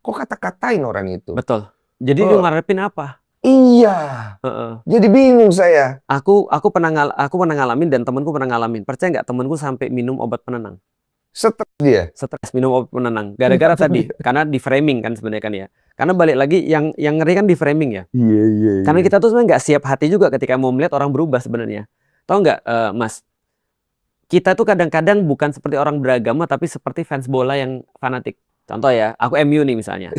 kok kata-katain orang itu? Betul. Jadi lu ngarepin apa? Iya. Jadi bingung saya. Aku pernah ngalamin dan temanku pernah ngalamin. Percaya nggak, temanku sampai minum obat penenang. Stres dia. Stres minum obat penenang. Gara-gara tadi, karena di framing kan sebenarnya kan ya. Karena balik lagi yang ngeri kan di framing ya. Iya. Karena kita tuh sebenarnya nggak siap hati juga ketika mau melihat orang berubah sebenarnya. Tahu nggak, Mas? Kita tuh kadang-kadang bukan seperti orang beragama, tapi seperti fans bola yang fanatik. Contoh ya, aku MU nih misalnya.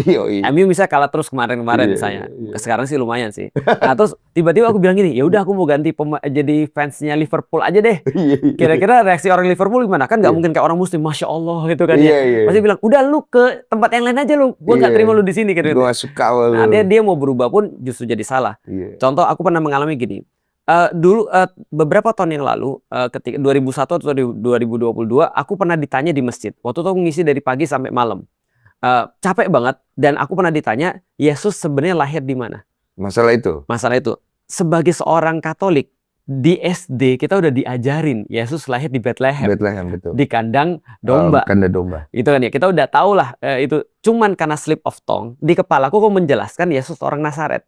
MU misalnya kalah terus kemarin-kemarin misalnya. Sekarang sih lumayan sih. Nah terus tiba-tiba aku bilang gini, ya udah aku mau ganti jadi fansnya Liverpool aja deh. Kira-kira reaksi orang Liverpool gimana? Kan nggak mungkin kayak orang Muslim, Masya Allah gitu kan ya. Pasti bilang, udah lu ke tempat yang lain aja lu. Gue nggak terima lu di sini. Gitu. Gue suka lu. Nah dia mau berubah pun justru jadi salah. Contoh aku pernah mengalami gini. Dulu beberapa tahun yang lalu ketika 2001 atau 2022 aku pernah ditanya di masjid. Waktu itu aku ngisi dari pagi sampai malam. Capek banget dan aku pernah ditanya, Yesus sebenarnya lahir di mana? Masalah itu. Sebagai seorang Katolik di SD kita udah diajarin Yesus lahir di Bethlehem. Betul. Di kandang domba. Kandang domba. Itu kan ya, kita udah tahu lah itu. Cuman karena slip of tongue di kepalaku kok menjelaskan Yesus orang Nazaret.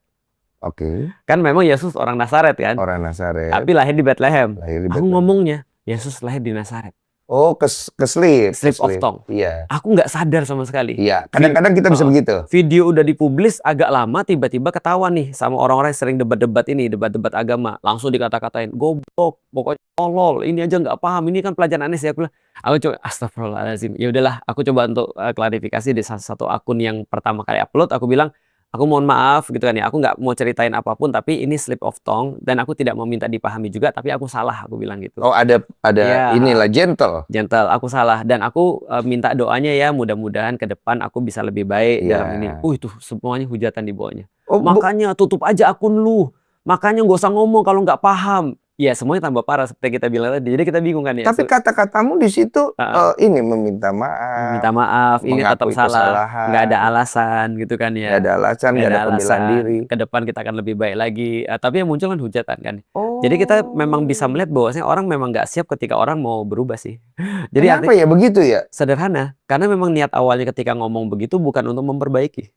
Kan memang Yesus orang Nazaret kan? Orang Nazaret. Tapi lahir di Bethlehem. Aku ngomongnya Yesus lahir di Nazaret. Oh, slip of tongue. Iya. Aku nggak sadar sama sekali. Iya. Kadang-kadang kita bisa begitu. Video udah dipublis agak lama, tiba-tiba ketahuan nih sama orang-orang yang sering debat-debat debat agama. Langsung dikata-katain, goblok, pokoknya tolol. Ini aja nggak paham. Ini kan pelajaran aneh sih. Aku coba, astagfirullahaladzim. Ya udahlah, aku coba untuk klarifikasi di salah satu akun yang pertama kali upload. Aku bilang, aku mohon maaf gitu kan ya, aku nggak mau ceritain apapun, tapi ini slip of tongue dan aku tidak meminta dipahami juga, tapi aku salah, aku bilang gitu. Oh ada ya, inilah gentle, aku salah dan aku minta doanya ya, mudah-mudahan ke depan aku bisa lebih baik dalam ini. Itu semuanya hujatan di bawahnya. Makanya tutup aja akun lu, makanya nggak usah ngomong kalau nggak paham. Ya semuanya tambah parah seperti kita bilang tadi. Jadi kita bingung kan ya. Tapi kata-katamu di situ ini meminta maaf. Minta maaf, ini tetap salah. Nggak ada alasan gitu kan ya. Nggak ada alasan, nggak ada pembelaan diri. Ke depan kita akan lebih baik lagi. Tapi yang muncul kan hujatan kan. Jadi kita memang bisa melihat bahwasanya orang memang nggak siap ketika orang mau berubah sih. Jadi kenapa ya begitu ya? Sederhana. Karena memang niat awalnya ketika ngomong begitu bukan untuk memperbaiki,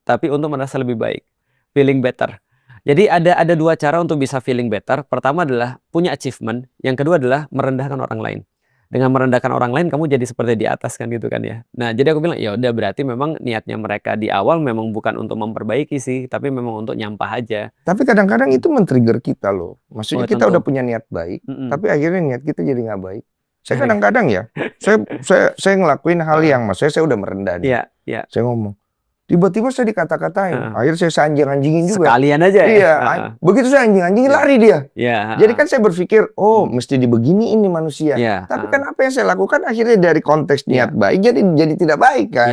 tapi untuk merasa lebih baik, feeling better. Jadi ada dua cara untuk bisa feeling better. Pertama adalah punya achievement. Yang kedua adalah merendahkan orang lain. Dengan merendahkan orang lain, kamu jadi seperti di atas kan gitu kan ya. Nah jadi aku bilang ya udah berarti memang niatnya mereka di awal memang bukan untuk memperbaiki sih, tapi memang untuk nyampah aja. Tapi kadang-kadang itu men-trigger kita loh. Maksudnya kita udah punya niat baik, tapi akhirnya niat kita jadi nggak baik. Saya kadang-kadang ya, saya ngelakuin hal yang maksudnya saya udah merendah nih. Saya ngomong. Tiba-tiba saya dikata-katain. Akhirnya saya anjing-anjingin juga. Sekalian aja ya? Iya. Begitu saya anjing-anjingin lari dia. Jadi kan saya berpikir, oh mesti dibegini ini manusia. Tapi kan apa yang saya lakukan akhirnya dari konteks niat baik jadi tidak baik kan.